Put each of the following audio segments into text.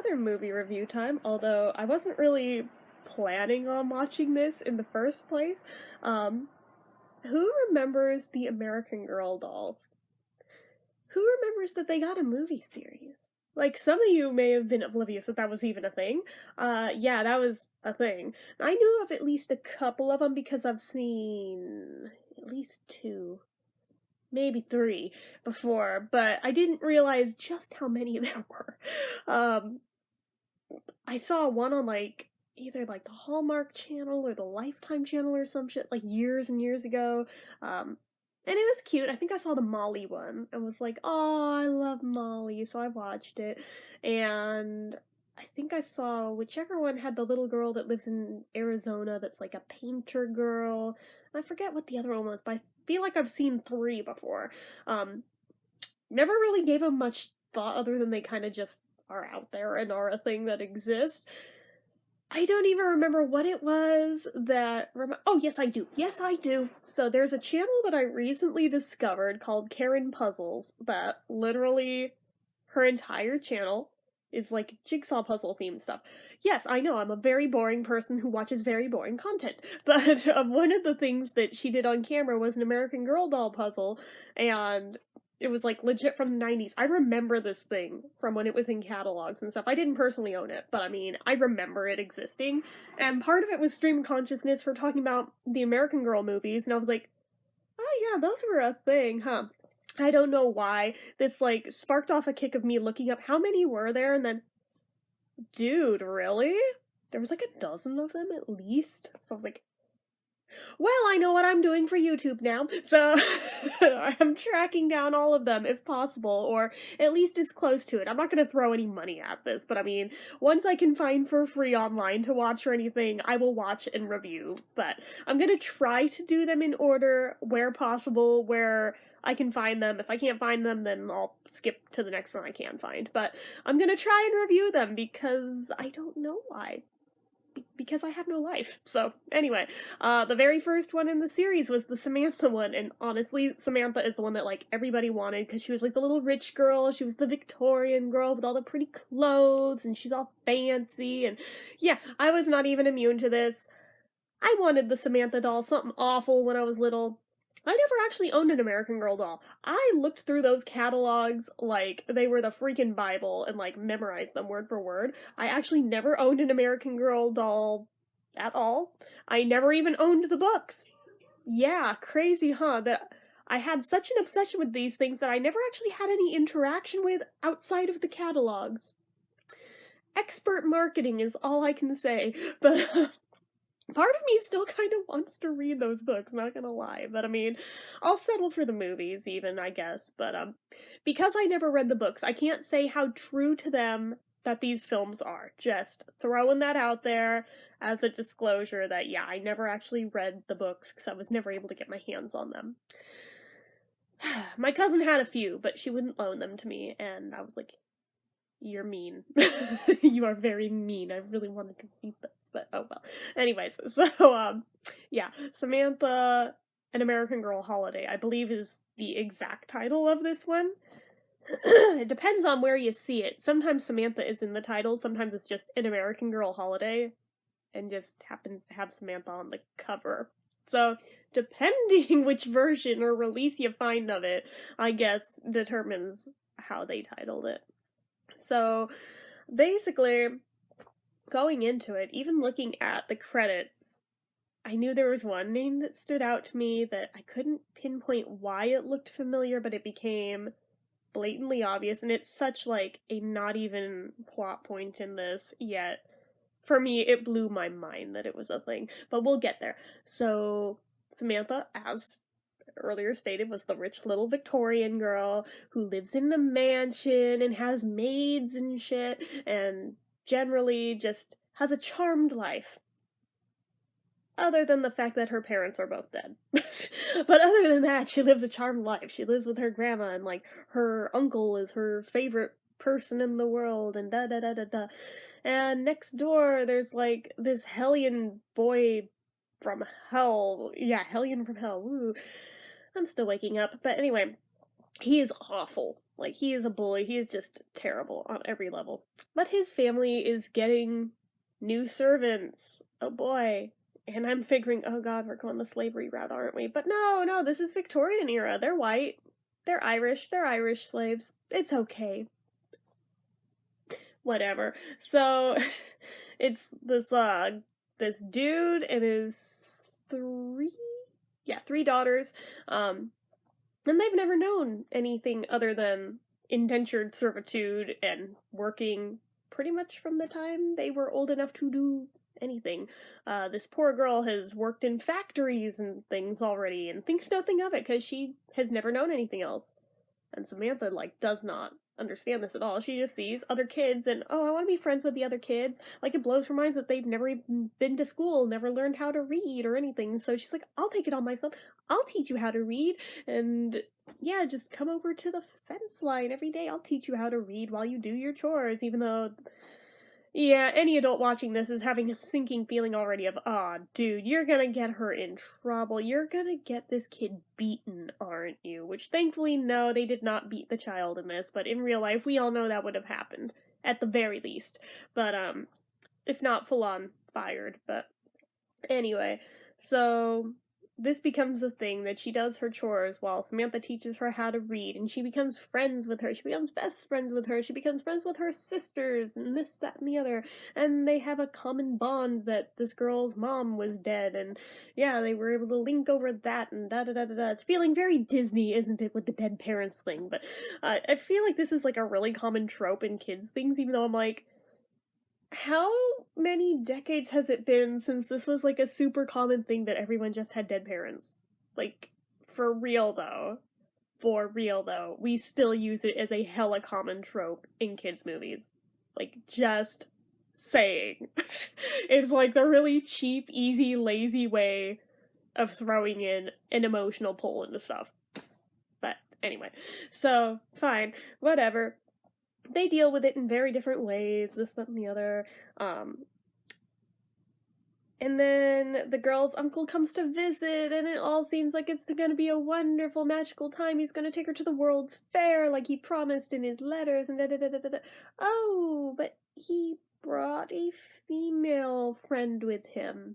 another movie review time, although I wasn't really planning on watching this in the first place. Um, who remembers the American Girl dolls? Who remembers that they got a movie series? Like, some of you may have been oblivious that that was even a thing. Yeah, that was a thing. I knew of at least a couple of them because I've seen at least two, maybe three before, but I didn't realize just how many there were. Um, I saw one on either the Hallmark Channel or the Lifetime Channel or some shit like years and years ago. And it was cute. I think I saw the Molly one and was like, "Oh, I love Molly," so I watched it. And I think I saw whichever one had the little girl that lives in Arizona that's like a painter girl. I forget what the other one was, but I feel like I've seen three before. Um, Never really gave them much thought other than they kind of just are out there and are a thing that exists. I don't even remember what it was that oh, yes I do. Yes I do. So there's a channel that I recently discovered called Karen Puzzles that literally her entire channel is like jigsaw puzzle themed stuff. Yes, I know I'm a very boring person who watches very boring content, but one of the things that she did on camera was an American Girl doll puzzle, and it was like legit from the 90s. I remember this thing from when it was in catalogs and stuff. I didn't personally own it, but I mean, I remember it existing. And part of it was stream consciousness for talking about the American Girl movies, and I was like, oh yeah, those were a thing, huh? I don't know why. This sparked off a kick of me looking up how many were there, and then, dude, really? There was like a dozen of them at least. So I was like, well, I know what I'm doing for YouTube now, so I'm tracking down all of them if possible, or at least as close to it. I'm not gonna throw any money at this, but I mean, once I can find for free online to watch or anything, I will watch and review. But I'm gonna try to do them in order where possible, where I can find them. If I can't find them, then I'll skip to the next one I can find. But I'm gonna try and review them because I don't know why. Because I have no life. So, anyway, the very first one in the series was the Samantha one, and honestly, Samantha is the one that, everybody wanted, because she was, the little rich girl, she was the Victorian girl with all the pretty clothes, and she's all fancy, and yeah, I was not even immune to this. I wanted the Samantha doll, something awful when I was little. I never actually owned an American Girl doll. I looked through those catalogs like they were the freaking Bible and memorized them word for word. I actually never owned an American Girl doll at all. I never even owned the books. Yeah, crazy, huh? That I had such an obsession with these things that I never actually had any interaction with outside of the catalogs. Expert marketing is all I can say, but part of me still kind of wants to read those books, not gonna lie. But I mean, I'll settle for the movies even, I guess. But because I never read the books, I can't say how true to them that these films are. Just throwing that out there as a disclosure that yeah, I never actually read the books because I was never able to get my hands on them. My cousin had a few, but she wouldn't loan them to me, and I was like, you're mean. You are very mean. I really wanted to read this, but oh well. Anyways, so yeah, Samantha, An American Girl Holiday, I believe is the exact title of this one. It depends on where you see it. Sometimes Samantha is in the title, sometimes it's just An American Girl Holiday, and just happens to have Samantha on the cover. So, depending which version or release you find of it, I guess determines how they titled it. So, basically, going into it, even looking at the credits, I knew there was one name that stood out to me that I couldn't pinpoint why it looked familiar, but it became blatantly obvious, and it's such a not even plot point in this, yet for me it blew my mind that it was a thing, but we'll get there. So, Samantha, as earlier stated, was the rich little Victorian girl who lives in the mansion and has maids and shit, and generally just has a charmed life. Other than the fact that her parents are both dead. But other than that, she lives a charmed life. She lives with her grandma, and her uncle is her favorite person in the world, and da da da da da. And next door, there's this hellion boy from hell. Yeah, hellion from hell. Woo. I'm still waking up. But anyway, he is awful. Like, he is a bully. He is just terrible on every level. But his family is getting new servants. Oh boy. And I'm figuring, oh god, we're going the slavery route, aren't we? But no, this is Victorian era. They're white. They're Irish slaves. It's okay. Whatever. So, it's this dude and his three daughters. And they've never known anything other than indentured servitude and working pretty much from the time they were old enough to do anything. This poor girl has worked in factories and things already and thinks nothing of it because she has never known anything else. And Samantha, does not understand this at all. She just sees other kids and, oh, I want to be friends with the other kids. It blows her mind that they've never even been to school, never learned how to read or anything. So she's like, I'll take it on myself. I'll teach you how to read. And yeah, just come over to the fence line every day. I'll teach you how to read while you do your chores, even though... Yeah, any adult watching this is having a sinking feeling already of, aw, dude, you're gonna get her in trouble. You're gonna get this kid beaten, aren't you? Which, thankfully, no, they did not beat the child in this, but in real life, we all know that would have happened, at the very least. But, if not full-on fired, but anyway, so... This becomes a thing that she does her chores while Samantha teaches her how to read, and she becomes friends with her. She becomes best friends with her. She becomes friends with her sisters, and this, that, and the other. And they have a common bond that this girl's mom was dead, and yeah, they were able to link over that, and da-da-da-da-da. It's feeling very Disney, isn't it, with the dead parents thing? But I feel like this is a really common trope in kids things, even though I'm like, how many decades has it been since this was a super common thing that everyone just had dead parents? For real though. For real though. We still use it as a hella common trope in kids' movies. Just saying. It's the really cheap, easy, lazy way of throwing in an emotional pull into stuff. But anyway. So, fine. Whatever. They deal with it in very different ways, this, that, and the other. And then the girl's uncle comes to visit, and it all seems like it's gonna be a wonderful, magical time. He's gonna take her to the World's Fair, like he promised in his letters, and da-da-da-da-da. Oh, but he brought a female friend with him.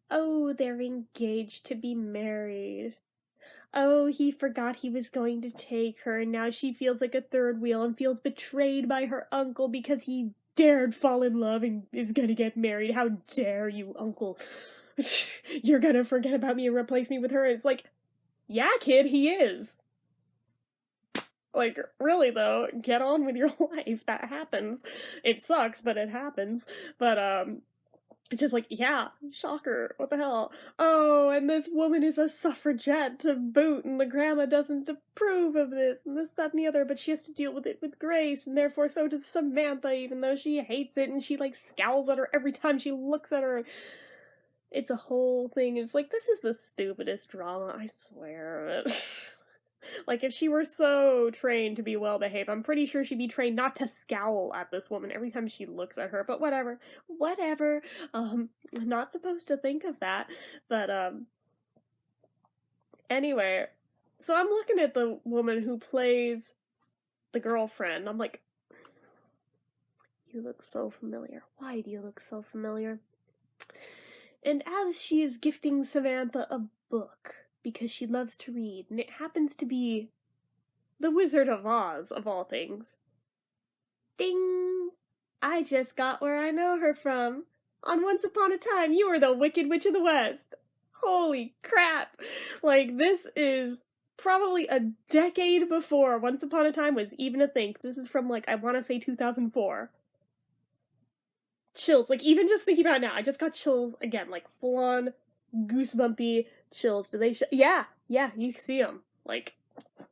Oh, they're engaged to be married. Oh, he forgot he was going to take her, and now she feels like a third wheel and feels betrayed by her uncle because he dared fall in love and is gonna get married. How dare you, uncle? You're gonna forget about me and replace me with her. It's yeah, kid, he is. Really, though, get on with your life. That happens. It sucks, but it happens. But, it's just yeah, shocker, what the hell? Oh, and this woman is a suffragette to boot, and the grandma doesn't approve of this, and this, that, and the other, but she has to deal with it with grace, and therefore so does Samantha, even though she hates it, and she, scowls at her every time she looks at her. It's a whole thing. It's this is the stupidest drama, I swear. If she were so trained to be well-behaved, I'm pretty sure she'd be trained not to scowl at this woman every time she looks at her, but whatever. Whatever. I'm not supposed to think of that, but, anyway, so I'm looking at the woman who plays the girlfriend. I'm like, you look so familiar. Why do you look so familiar? And as she is gifting Samantha a book, because she loves to read, and it happens to be The Wizard of Oz, of all things. Ding! I just got where I know her from. On Once Upon a Time, you were the Wicked Witch of the West. Holy crap! This is probably a decade before Once Upon a Time was even a thing, 'cause this is from, I want to say 2004. Chills, even just thinking about it now, I just got chills again, full-on, goosebumpy chills. Do they yeah, you can see them. I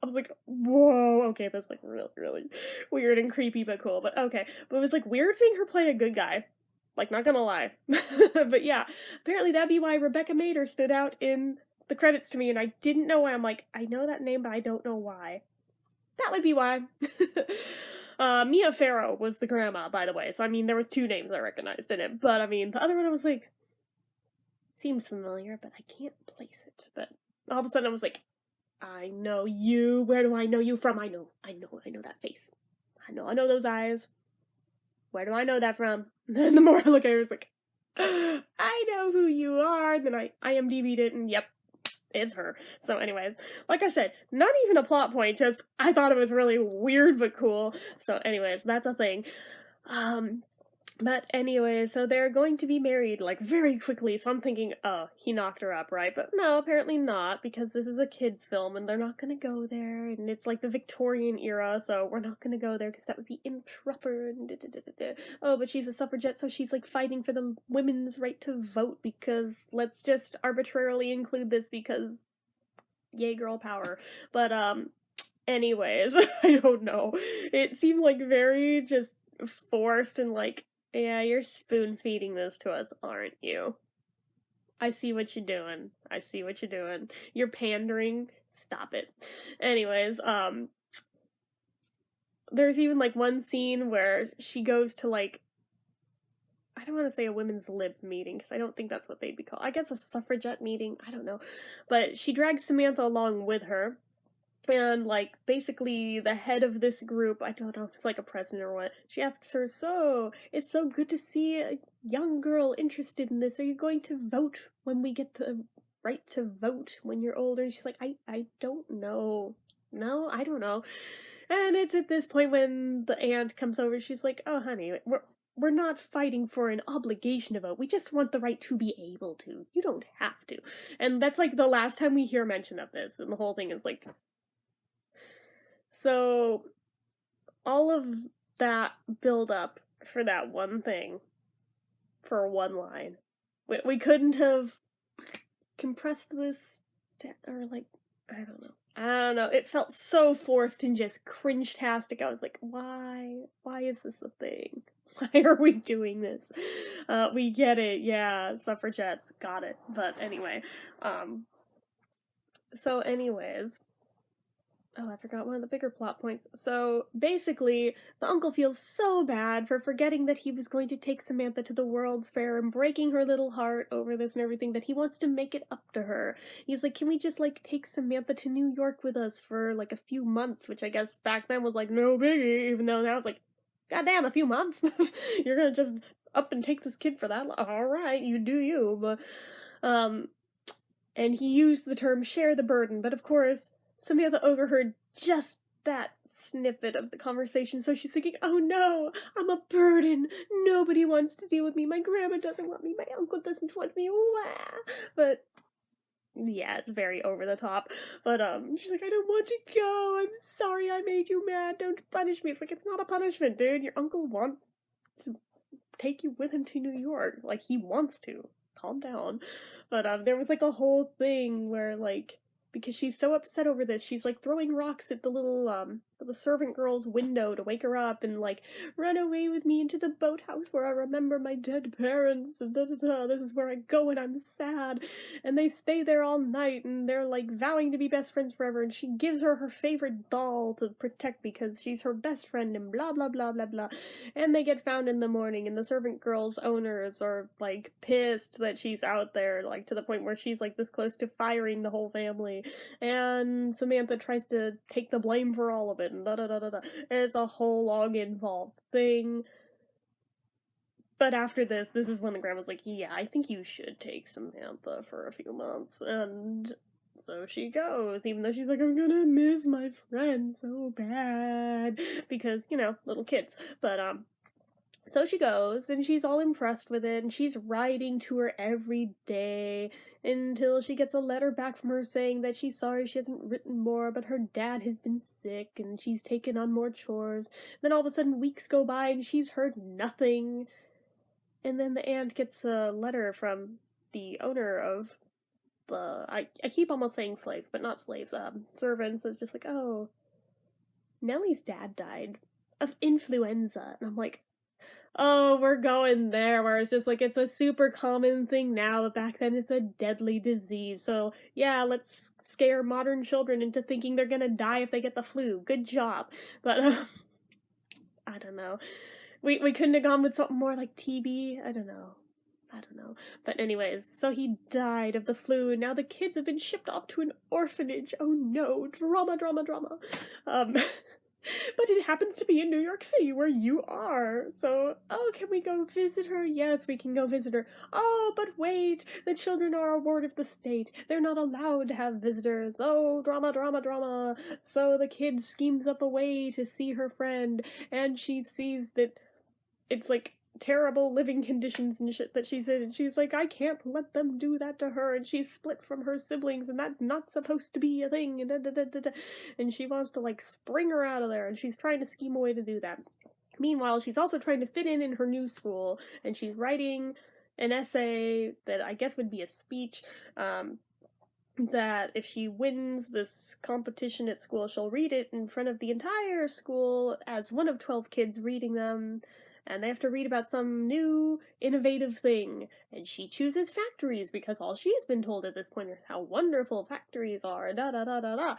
was whoa, okay, that's really, really weird and creepy, but cool, but okay. But it was weird seeing her play a good guy. Not gonna lie. But yeah, apparently that'd be why Rebecca Mader stood out in the credits to me, and I didn't know why. I'm I know that name, but I don't know why. That would be why. Mia Farrow was the grandma, by the way, so there was two names I recognized in it, but the other one I was seems familiar, but I can't place it. But all of a sudden I was I know you. Where do I know you from? I know that face. I know those eyes. Where do I know that from? And then the more I look at her, it's like, I know who you are. And then I IMDb'd it, and yep, it's her. So anyways, like I said, not even a plot point, just I thought it was really weird but cool. So anyways, that's a thing. Um, but anyway, so they're going to be married, like, very quickly, so I'm thinking, oh, he knocked her up, right? But no, apparently not, because this is a kid's film, and they're not gonna go there, and it's, like, the Victorian era, so we're not gonna go there, because that would be improper, and da-da-da-da-da. Oh, but she's a suffragette, so she's, like, fighting for the women's right to vote, because let's just arbitrarily include this, because yay girl power. But, anyways, I don't know. It seemed, like, very just forced and, like, yeah, you're spoon feeding this to us, aren't you? I see what you're doing. I see what you're doing. You're pandering. Stop it. Anyways, there's even like one scene where she goes to like, I don't want to say a women's lib meeting because I don't think that's what they'd be called. I guess a suffragette meeting. I don't know. But she drags Samantha along with her. And, like, basically the head of this group, I don't know if it's like a president or what, she asks her, so, it's so good to see a young girl interested in this. Are you going to vote when we get the right to vote when you're older? And she's like, I don't know. No, I don't know. And it's at this point when the aunt comes over, she's like, oh, honey, we're not fighting for an obligation to vote. We just want the right to be able to. You don't have to. And that's, like, the last time we hear mention of this. And the whole thing is, like, so, all of that build up for that one thing, for one line. We couldn't have compressed this, or like, I don't know. I don't know. It felt so forced and just cringe-tastic. I was like, why? Why is this a thing? Why are we doing this? We get it, yeah, suffragettes, got it. But anyway, so anyways, oh, I forgot one of the bigger plot points. So, basically, the uncle feels so bad for forgetting that he was going to take Samantha to the World's Fair and breaking her little heart over this and everything, that he wants to make it up to her. He's like, can we just, like, take Samantha to New York with us for, like, a few months, which I guess back then was, like, no biggie, even though now it's like, goddamn, a few months? You're gonna just up and take this kid for that long? Alright, you do you, but, and he used the term share the burden, but of course, Samantha overheard just that snippet of the conversation, so she's thinking, oh no, I'm a burden. Nobody wants to deal with me. My grandma doesn't want me. My uncle doesn't want me. Wah. But yeah, it's very over the top. But she's like, I don't want to go. I'm sorry I made you mad. Don't punish me. It's like, it's not a punishment, dude. Your uncle wants to take you with him to New York. Like, he wants to. Calm down. But there was like a whole thing where, like, because she's so upset over this, she's like throwing rocks at the little the servant girl's window to wake her up, and like, run away with me into the boathouse where I remember my dead parents, and da-da-da, this is where I go when I'm sad. And they stay there all night, and they're like vowing to be best friends forever, and she gives her favorite doll to protect because she's her best friend, and blah blah blah blah blah. And they get found in the morning, and the servant girl's owners are like pissed that she's out there, like to the point where she's like this close to firing the whole family. And Samantha tries to take the blame for all of it, and da da da da da. It's a whole long involved thing. But after this is when the grandma's like, yeah, I think you should take Samantha for a few months. And so she goes, even though she's like, I'm gonna miss my friend so bad. Because, you know, little kids. But, so she goes, and she's all impressed with it, and she's writing to her every day until she gets a letter back from her saying that she's sorry she hasn't written more, but her dad has been sick, and she's taken on more chores. Then all of a sudden, weeks go by, and she's heard nothing. And then the aunt gets a letter from the owner of the... I keep almost saying slaves, but not slaves, servants. It's just like, oh, Nellie's dad died of influenza. And I'm like, oh, we're going there, where it's just like, it's a super common thing now, but back then it's a deadly disease. So, yeah, let's scare modern children into thinking they're gonna die if they get the flu. Good job. But, I don't know. We couldn't have gone with something more like TB? I don't know. I don't know. But anyways, so he died of the flu, and now the kids have been shipped off to an orphanage. Oh no, drama, drama, drama. But it happens to be in New York City where you are. So, oh, can we go visit her? Yes, we can go visit her. Oh, but wait, the children are a ward of the state. They're not allowed to have visitors. Oh, drama, drama, drama. So the kid schemes up a way to see her friend, and she sees that it's like terrible living conditions and shit that she's in, and she's like, I can't let them do that to her, and she's split from her siblings, and that's not supposed to be a thing, and and she wants to like spring her out of there, and she's trying to scheme a way to do that. Meanwhile, she's also trying to fit in her new school, and she's writing an essay that I guess would be a speech, that if she wins this competition at school, she'll read it in front of the entire school as one of 12 kids reading them, and they have to read about some new, innovative thing. And she chooses factories because all she's been told at this point is how wonderful factories are. Da da da da da.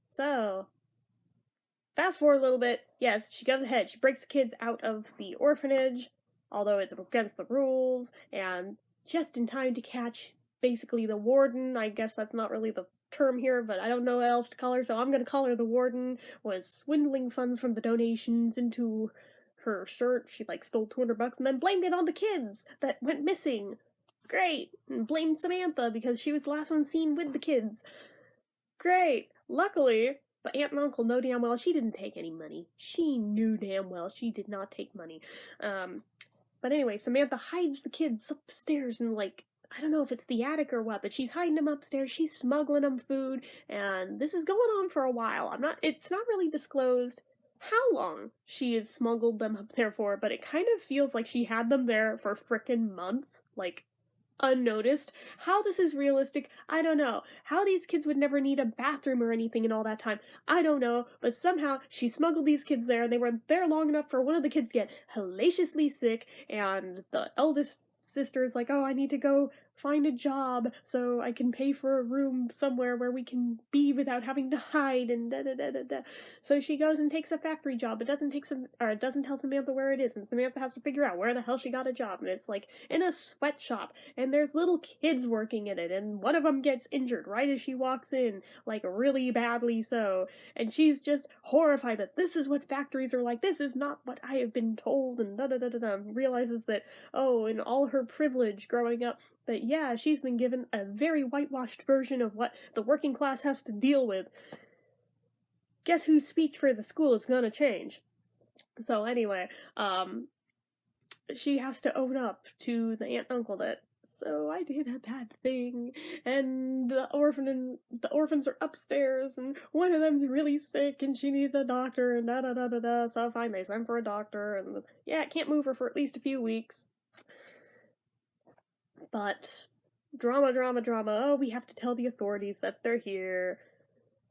So, fast forward a little bit. Yes, she goes ahead. She breaks the kids out of the orphanage, although it's against the rules, and just in time to catch basically the warden. I guess that's not really the term here, but I don't know what else to call her, so I'm gonna call her the warden, was swindling funds from the donations into her shirt. She like stole $200 and then blamed it on the kids that went missing. Great. And blamed Samantha because she was the last one seen with the kids. Great. Luckily, the aunt and uncle know damn well she didn't take any money. She knew damn well she did not take money. But anyway, Samantha hides the kids upstairs in like, I don't know if it's the attic or what, but she's hiding them upstairs, she's smuggling them food, and this is going on for a while. It's not really disclosed how long she has smuggled them up there for, but it kind of feels like she had them there for frickin' months, like, unnoticed. How this is realistic, I don't know. How these kids would never need a bathroom or anything in all that time, I don't know, but somehow she smuggled these kids there, and they were there long enough for one of the kids to get hellaciously sick, and the eldest sister's like, oh, I need to go find a job so I can pay for a room somewhere where we can be without having to hide, and da da da da da. So she goes and takes a factory job. It doesn't tell Samantha where it is, and Samantha has to figure out where the hell she got a job, and it's like in a sweatshop, and there's little kids working in it, and one of them gets injured right as she walks in, like really badly so, and she's just horrified that this is what factories are like, this is not what I have been told, and da da da da da, realizes that, oh, in all her privilege growing up, that yeah, she's been given a very whitewashed version of what the working class has to deal with. Guess whose speech for the school is gonna change? So anyway, she has to own up to the aunt and uncle that, so I did a bad thing, and the orphans are upstairs, and one of them's really sick, and she needs a doctor, and da da da da da. So fine, they send for a doctor, and yeah, can't move her for at least a few weeks. But drama, drama, drama. Oh, we have to tell the authorities that they're here.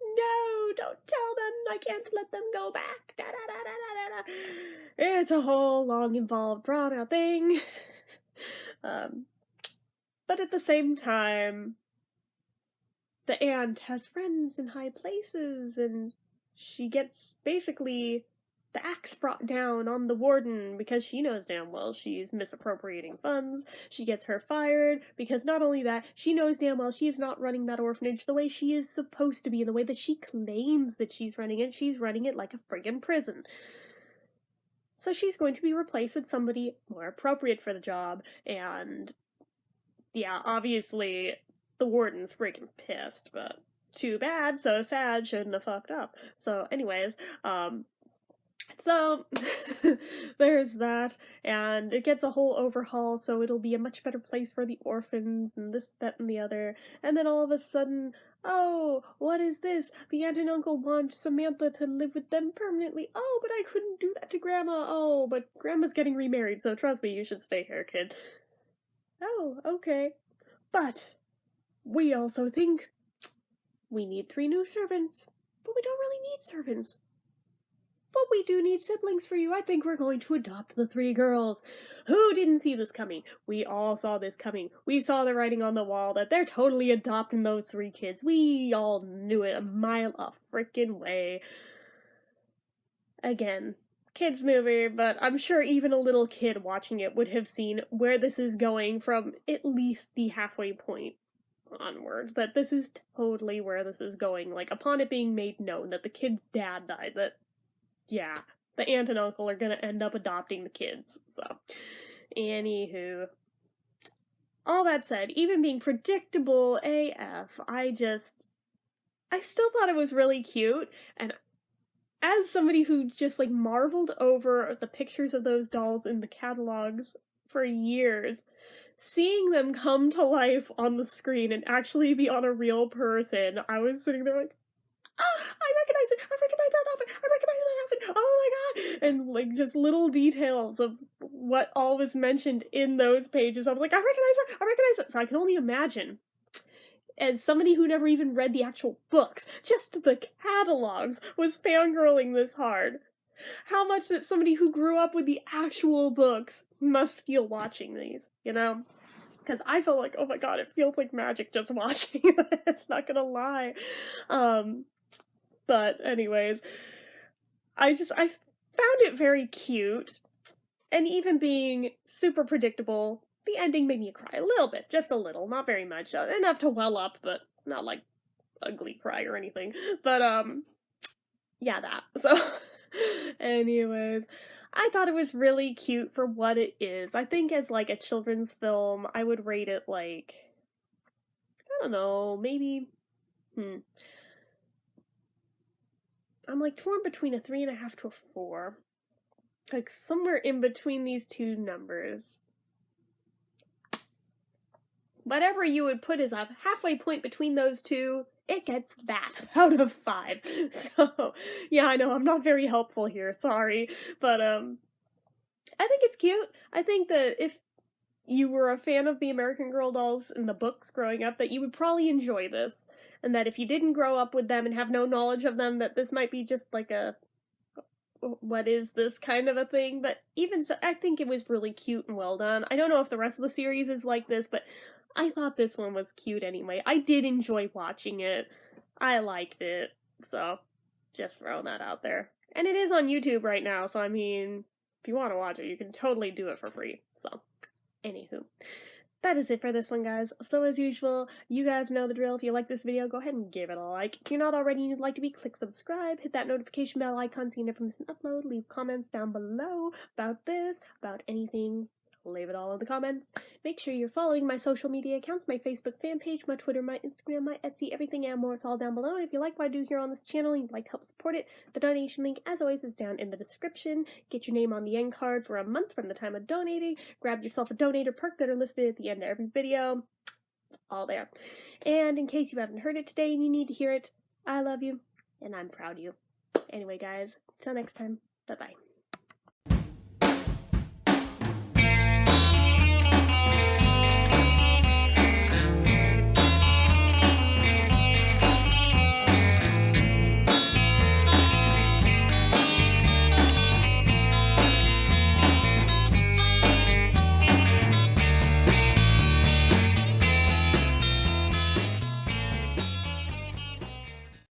No, don't tell them. I can't let them go back. Da, da, da, da, da, da. It's a whole long, involved, drawn-out thing. But at the same time, the aunt has friends in high places, and she gets basically the axe brought down on the warden because she knows damn well she's misappropriating funds. She gets her fired because not only that, she knows damn well she is not running that orphanage the way she is supposed to be, in the way that she claims that she's running it. She's running it like a friggin' prison. So she's going to be replaced with somebody more appropriate for the job, and yeah, obviously the warden's freaking pissed, but too bad, so sad, shouldn't have fucked up. So anyways, so there's that, and it gets a whole overhaul, so it'll be a much better place for the orphans, and this, that, and the other. And then all of a sudden, oh, what is this? The aunt and uncle want Samantha to live with them permanently. Oh, but I couldn't do that to Grandma. Oh, but Grandma's getting remarried, so trust me, you should stay here, kid. Oh, okay. But we also think we need 3 new servants, but we don't really need servants. But we do need siblings for you. I think we're going to adopt the 3 girls. Who didn't see this coming? We all saw this coming. We saw the writing on the wall that they're totally adopting those 3 kids. We all knew it a mile a frickin' way. Again, kids movie, but I'm sure even a little kid watching it would have seen where this is going from at least the halfway point onward. That this is totally where this is going. Like, upon it being made known that the kid's dad died, that, yeah, the aunt and uncle are gonna end up adopting the kids. So, anywho. All that said, even being predictable AF, I still thought it was really cute, and as somebody who just like marveled over the pictures of those dolls in the catalogs for years, seeing them come to life on the screen and actually be on a real person, I was sitting there like, oh, I recognize it! I recognize that outfit! I recognize that outfit! Oh my god! And like just little details of what all was mentioned in those pages. I was like, I recognize that! I recognize it! So I can only imagine, as somebody who never even read the actual books, just the catalogs was fangirling this hard. How much that somebody who grew up with the actual books must feel watching these, you know? Because I feel like, oh my god, it feels like magic just watching this, not gonna lie. But anyways, I found it very cute, and even being super predictable, the ending made me cry a little bit, just a little, not very much, enough to well up, but not like ugly cry or anything. But yeah, that. So anyways, I thought it was really cute for what it is. I think as like a children's film, I would rate it like, I don't know, maybe I'm like torn between a 3.5 to a 4. Like somewhere in between these two numbers. Whatever you would put as a halfway point between those two, it gets that out of 5. So, yeah, I know I'm not very helpful here, sorry. But, I think it's cute. I think that if you were a fan of the American Girl dolls in the books growing up, that you would probably enjoy this. And that if you didn't grow up with them and have no knowledge of them, that this might be just like a what is this kind of a thing. But even so, I think it was really cute and well done. I don't know if the rest of the series is like this, but I thought this one was cute anyway. I did enjoy watching it. I liked it. So, just throwing that out there. And it is on YouTube right now, so I mean, if you want to watch it, you can totally do it for free. So, anywho. That is it for this one, guys. So as usual, you guys know the drill. If you like this video, go ahead and give it a like. If you're not already and you'd like to be, click subscribe, hit that notification bell icon so you never miss an upload, leave comments down below about this, about anything. Leave it all in the comments. Make sure you're following my social media accounts, my Facebook fan page, my Twitter, my Instagram, my Etsy, everything and more. It's all down below. And if you like what I do here on this channel and you'd like to help support it, the donation link, as always, is down in the description. Get your name on the end card for a month from the time of donating. Grab yourself a donator perk that are listed at the end of every video. All there. And in case you haven't heard it today and you need to hear it, I love you and I'm proud of you. Anyway, guys, till next time, bye-bye.